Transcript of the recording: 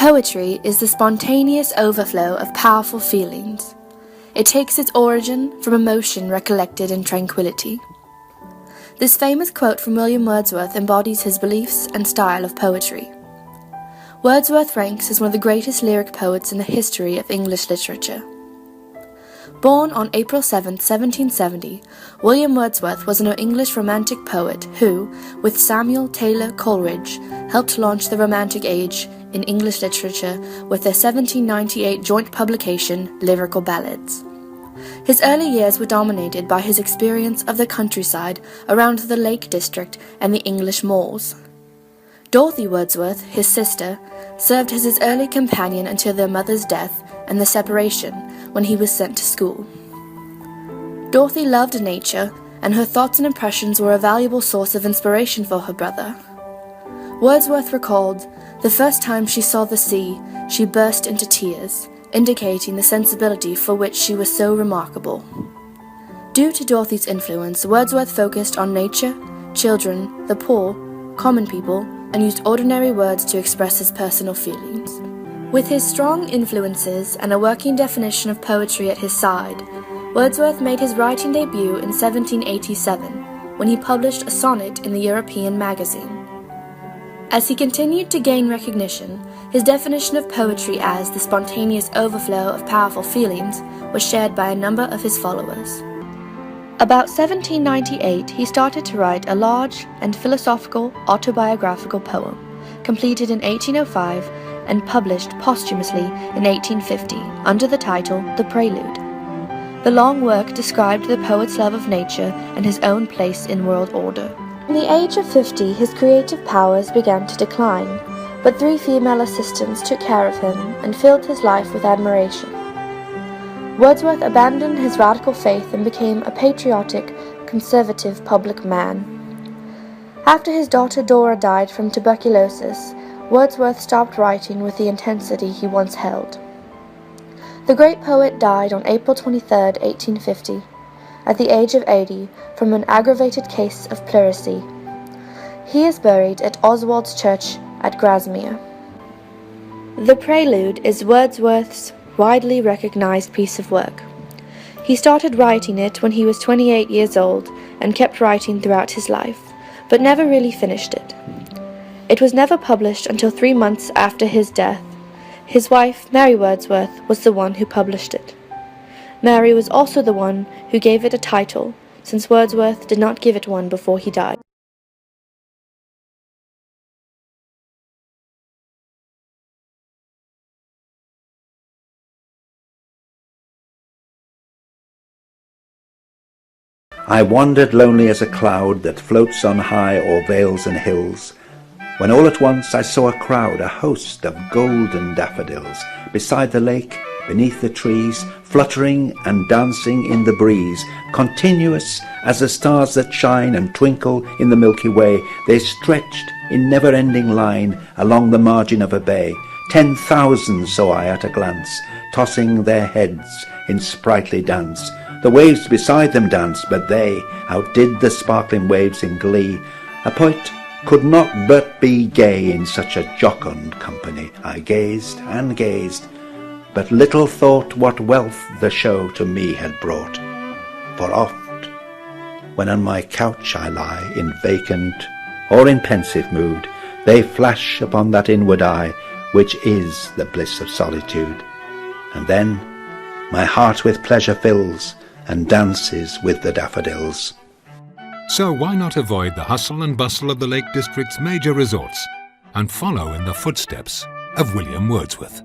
Poetry is the spontaneous overflow of powerful feelings. It takes its origin from emotion recollected in tranquility. This famous quote from William Wordsworth embodies his beliefs and style of poetry. Wordsworth ranks as one of the greatest lyric poets in the history of English literature. Born on April 7, 1770, William Wordsworth was an English Romantic poet who, with Samuel Taylor Coleridge, helped launch the Romantic Age in English literature with their 1798 joint publication, Lyrical Ballads. His early years were dominated by his experience of the countryside around the Lake District and the English moors. Dorothy Wordsworth, his sister, served as his early companion until their mother's death and the separation when he was sent to school. Dorothy loved nature, and her thoughts and impressions were a valuable source of inspiration for her brother. Wordsworth recalled, "The first time she saw the sea, she burst into tears, indicating the sensibility for which she was so remarkable." Due to Dorothy's influence, Wordsworth focused on nature, children, the poor, common people, and used ordinary words to express his personal feelings. With his strong influences and a working definition of poetry at his side, Wordsworth made his writing debut in 1787, when he published a sonnet in the European magazine. As he continued to gain recognition, his definition of poetry as the spontaneous overflow of powerful feelings was shared by a number of his followers. About 1798, he started to write a large and philosophical autobiographical poem, completed in 1805 and published posthumously in 1850 under the title The Prelude. The long work described the poet's love of nature and his own place in world order. From the age of 50, his creative powers began to decline, but 3 female assistants took care of him and filled his life with admiration. Wordsworth abandoned his radical faith and became a patriotic, conservative public man. After his daughter Dora died from tuberculosis, Wordsworth stopped writing with the intensity he once held. The great poet died on April 23, 1850, at the age of 80, from an aggravated case of pleurisy. He is buried at Oswald's Church at Grasmere. The Prelude is Wordsworth's widely recognized piece of work. He started writing it when he was 28 years old and kept writing throughout his life, but never really finished it. It was never published until 3 months after his death. His wife, Mary Wordsworth, was the one who published it. Mary was also the one who gave it a title, since Wordsworth did not give it one before he died. I wandered lonely as a cloud that floats on high o'er vales and hills, when all at once I saw a crowd, a host of golden daffodils, beside the lake, beneath the trees, fluttering and dancing in the breeze. Continuous as the stars that shine and twinkle in the Milky Way, they stretched in never-ending line along the margin of a bay. 10,000 saw I at a glance, tossing their heads in sprightly dance. The waves beside them danced, but they outdid the sparkling waves in glee. A poet could not but be gay in such a jocund company. I gazed and gazed, but little thought what wealth the show to me had brought. For oft, when on my couch I lie in vacant or in pensive mood, they flash upon that inward eye, which is the bliss of solitude. And then my heart with pleasure fills, and dances with the daffodils. So why not avoid the hustle and bustle of the Lake District's major resorts and follow in the footsteps of William Wordsworth?